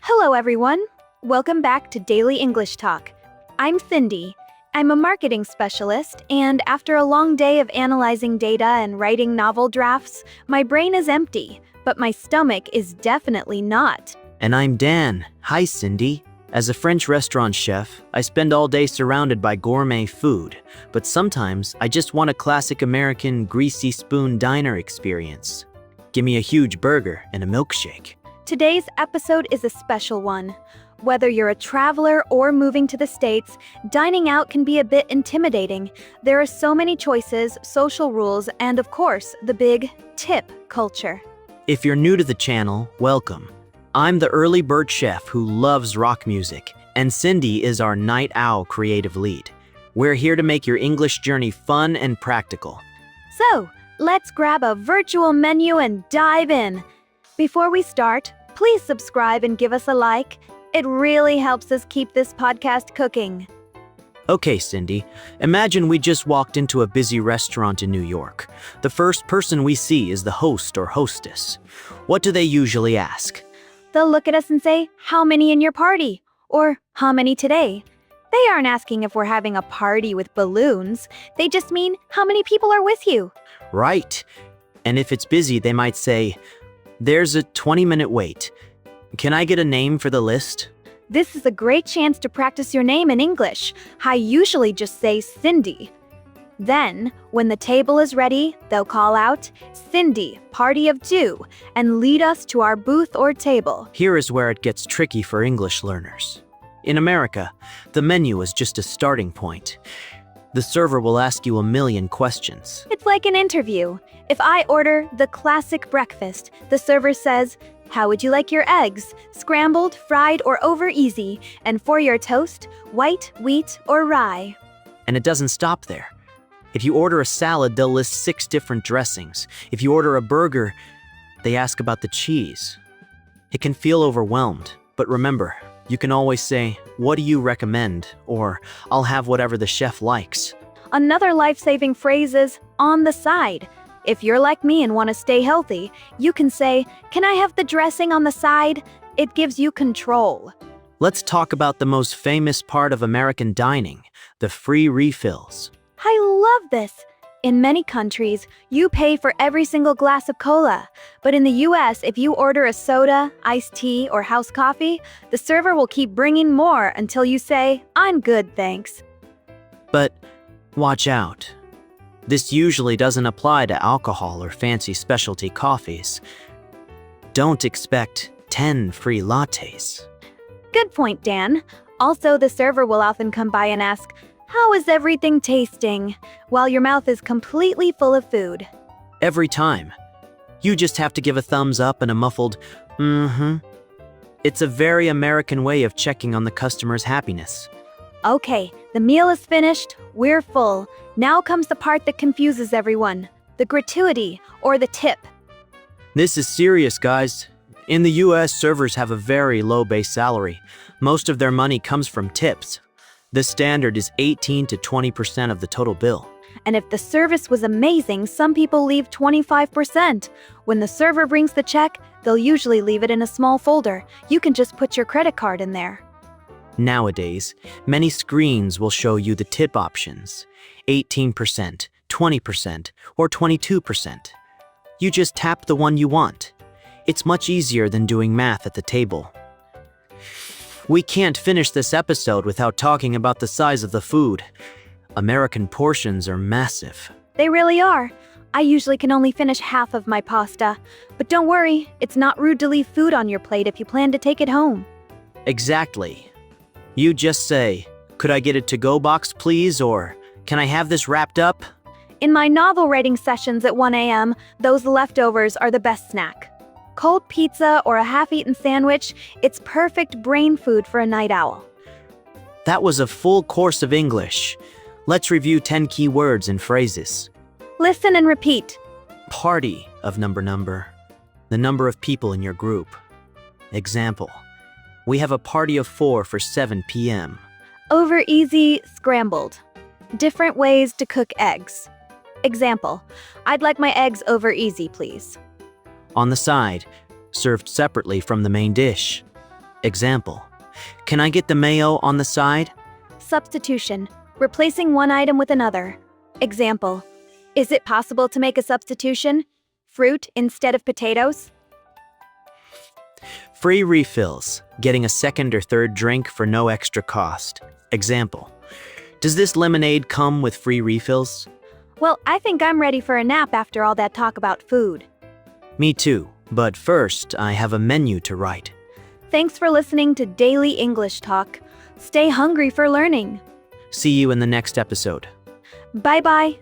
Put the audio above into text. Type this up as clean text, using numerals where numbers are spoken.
Hello, everyone. Welcome back to Daily English Talk. I'm Cindy. I'm a marketing specialist, and after a long day of analyzing data and writing novel drafts, my brain is empty, but my stomach is definitely not. And I'm Dan. Hi, Cindy. As a French restaurant chef, I spend all day surrounded by gourmet food, but sometimes I just want a classic American greasy spoon diner experience. Give me a huge burger and a milkshake. Today's episode is a special one. Whether you're a traveler or moving to the States, dining out can be a bit intimidating. There are so many choices, social rules, and of course, the big tip culture. If you're new to the channel, welcome. I'm the early bird chef who loves rock music, and Cindy is our night owl creative lead. We're here to make your English journey fun and practical. So, let's grab a virtual menu and dive in. Before we start, please subscribe and give us a like. It really helps us keep this podcast cooking. Okay, Cindy, imagine we just walked into a busy restaurant in New York. The first person we see is the host or hostess. What do they usually ask? They'll look at us and say, "How many in your party?" Or, "How many today?" They aren't asking if we're having a party with balloons. They just mean, "How many people are with you?" Right. And if it's busy, they might say, "There's a 20-minute wait. Can I get a name for the list?" This is a great chance to practice your name in English. I usually just say Cindy. Then, when the table is ready, they'll call out, "Cindy, party of 2, and lead us to our booth or table. Here is where it gets tricky for English learners. In America, the menu is just a starting point. The server will ask you a million questions. It's like an interview. If I order the classic breakfast, the server says, "How would you like your eggs? Scrambled, fried, or over easy? And for your toast, white, wheat, or rye?" And it doesn't stop there. If you order a salad, they'll list 6 different dressings. If you order a burger, they ask about the cheese. It can feel overwhelmed, but remember, you can always say, "What do you recommend?" or "I'll have whatever the chef likes." Another life-saving phrase is "on the side." If you're like me and want to stay healthy, you can say, "Can I have the dressing on the side?" It gives you control. Let's talk about the most famous part of American dining, the free refills. I love this. In many countries, you pay for every single glass of cola. But in the US, if you order a soda, iced tea, or house coffee, the server will keep bringing more until you say, "I'm good, thanks." But watch out. This usually doesn't apply to alcohol or fancy specialty coffees. Don't expect 10 free lattes. Good point, Dan. Also, the server will often come by and ask, "How is everything tasting?" while your mouth is completely full of food. Every time. You just have to give a thumbs up and a muffled, "mm-hmm." It's a very American way of checking on the customer's happiness. Okay, the meal is finished, we're full. Now comes the part that confuses everyone, the gratuity or the tip. This is serious, guys. In the US, servers have a very low base salary. Most of their money comes from tips. The standard is 18 to 20% of the total bill. And if the service was amazing, some people leave 25%. When the server brings the check, they'll usually leave it in a small folder. You can just put your credit card in there. Nowadays, many screens will show you the tip options, 18%, 20%, or 22%. You just tap the one you want. It's much easier than doing math at the table. We can't finish this episode without talking about the size of the food. American portions are massive. They really are. I usually can only finish half of my pasta. But don't worry, it's not rude to leave food on your plate if you plan to take it home. Exactly. You just say, "Could I get a to-go box, please?" or "Can I have this wrapped up?" In my novel writing sessions at 1 a.m., those leftovers are the best snack. Cold pizza or a half-eaten sandwich, it's perfect brain food for a night owl. That was a full course of English. Let's review 10 key words and phrases. Listen and repeat. Party of number. The number of people in your group. Example. We have a party of 4 for 7 p.m. Over easy, scrambled. Different ways to cook eggs. Example. I'd like my eggs over easy, please. On the side, served separately from the main dish. Example. Can I get the mayo on the side? Substitution. Replacing one item with another. Example. Is it possible to make a substitution? Fruit instead of potatoes? Free refills. Getting a second or third drink for no extra cost. Example. Does this lemonade come with free refills? Well, I think I'm ready for a nap after all that talk about food. Me too, but first I have a menu to write. Thanks for listening to Daily English Talk. Stay hungry for learning. See you in the next episode. Bye-bye.